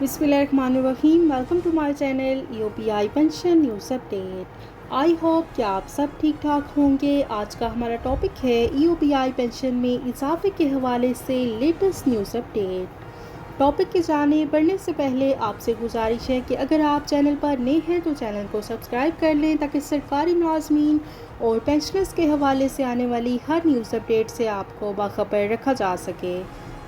बिस्मिल्लाहिर्रहमानिर्रहीम। Welcome to my channel UPI pension news update. I hope कि आप सब ठीक ठाक होंगे। आज का हमारा टॉपिक है यूपीआई पेंशन में इजाफे के हवाले से लेटेस्ट न्यूज़ अपडेट। टॉपिक की जाने बढ़ने से पहले आपसे गुजारिश है कि अगर आप चैनल पर नए हैं तो चैनल को सब्सक्राइब कर लें ताकि सरकारी मुलाजमीन और पेंशनर्स के हवाले से आने वाली हर न्यूज़ अपडेट से आपको बाखबर रखा जा सके।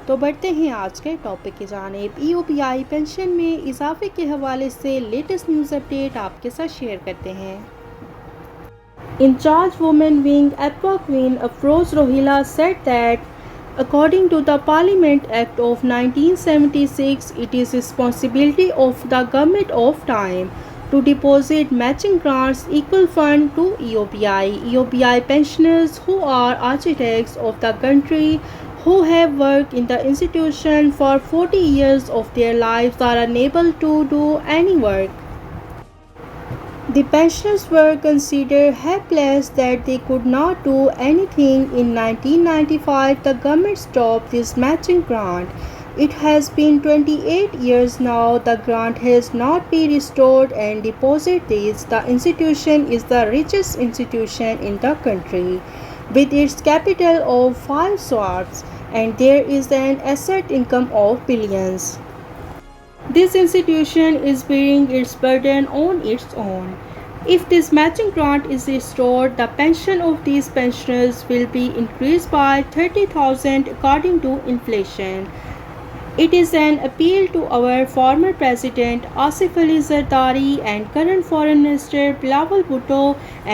तो बढ़ते हैं आज के टॉपिक की जानिब। यूपीआई पेंशन में इजाफे के हवाले से लेटेस्ट न्यूज़ अपडेट आपके साथ शेयर करते हैं। Incharge women wing aqua queen Afroz Rohila said that according to the Parliament Act of 1976, it is responsibility of the government of time to deposit matching grants equal fund to EOPI. EOPI pensioners who are architects of the country who have worked in the institution for 40 years of their lives are unable to do any work. The pensioners were considered helpless that they could not do anything. In 1995, the government stopped this matching grant. It has been 28 years now. The grant has not been restored and deposit this. The institution is the richest institution in the country with its capital of 5 swords, and there is an asset income of billions. This institution is bearing its burden on its own. If this matching grant is restored, the pension of these pensioners will be increased by 30,000 according to inflation. It is an appeal to our former President Asif Ali Zardari and current Foreign Minister Bilawal Bhutto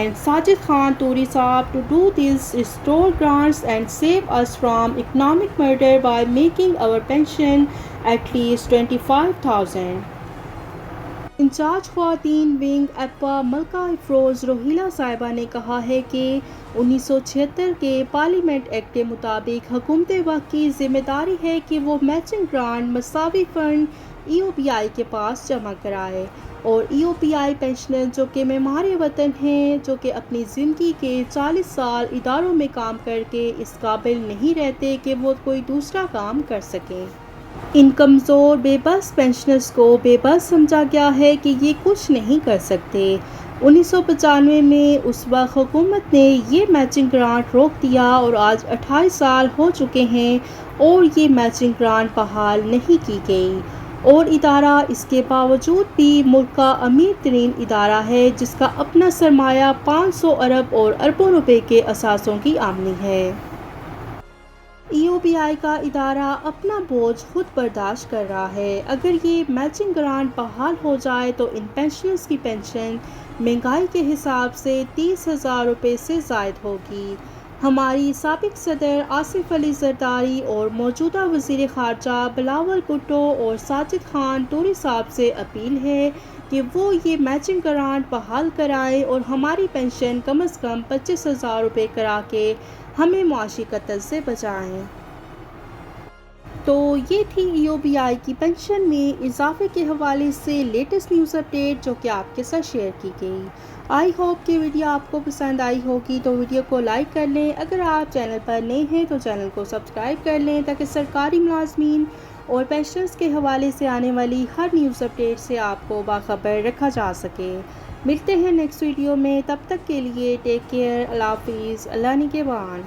and Sajid Khan Turi Saab to do these restored grants and save us from economic murder by making our pension at least 25,000. In charge ख्वातीन wing एक्वा मलका अफरोज रोहिला साहिबा ने कहा है कि 1976 के parliament act के मुताबिक हुकूमत वक्त की जिम्मेदारी है कि वो मैचिंग ग्रांट मसावी फंड ईओपीआई के पास जमा कराए और ईओपीआई पेंशनर जो कि मेहमान वतन हैं, जो कि अपनी ज़िंदगी के 40 साल इदारों में काम करके इस काबिल नहीं रहते कि वो कोई दूसरा काम कर सकें। इन कमज़ोर बेबस पेंशनर्स को बेबस समझा गया है कि ये कुछ नहीं कर सकते। 1995 में उस वक्त हुकूमत ने ये मैचिंग ग्रांट रोक दिया और आज 28 साल हो चुके हैं और ये मैचिंग ग्रांट बहाल नहीं की गई और इदारा इसके बावजूद भी मुल्क का अमीर तरीन इदारा है जिसका अपना सरमाया 500 अरब और अरबों रुपए के असासों की आमदनी है। ईओपीआई का इदारा अपना बोझ खुद बर्दाश्त कर रहा है। अगर ये मैचिंग ग्रांट बहाल हो जाए तो इन पेंशनर्स की पेंशन महंगाई के हिसाब से 30,000 रुपये से ज़ायद होगी। हमारी साबिक सदर आसिफ अली जरदारी और मौजूदा वज़ीर ख़ारजा बिलावल भुट्टो और साजिद खान टूरी साहब से अपील है कि वो ये मैचिंग ग्रांट बहाल कराएं और हमारी पेंशन कम अज़ कम 25,000 रुपये करा के हमें मुआशी कत्ल से बचाएं। तो ये थी ईओपीआई की पेंशन में इजाफे के हवाले से लेटेस्ट न्यूज़ अपडेट जो कि आपके साथ शेयर की गई। आई होप कि वीडियो आपको पसंद आई होगी, तो वीडियो को लाइक कर लें। अगर आप चैनल पर नए हैं तो चैनल को सब्सक्राइब कर लें ताकि सरकारी मुलाजमीन और पेंशनर्स के हवाले से आने वाली हर न्यूज़ अपडेट से आपको बाखबर रखा जा सके। मिलते हैं नेक्स्ट वीडियो में, तब तक के लिए टेक केयर, अल्लाह हाफिज़, अल्लाह निगहबान।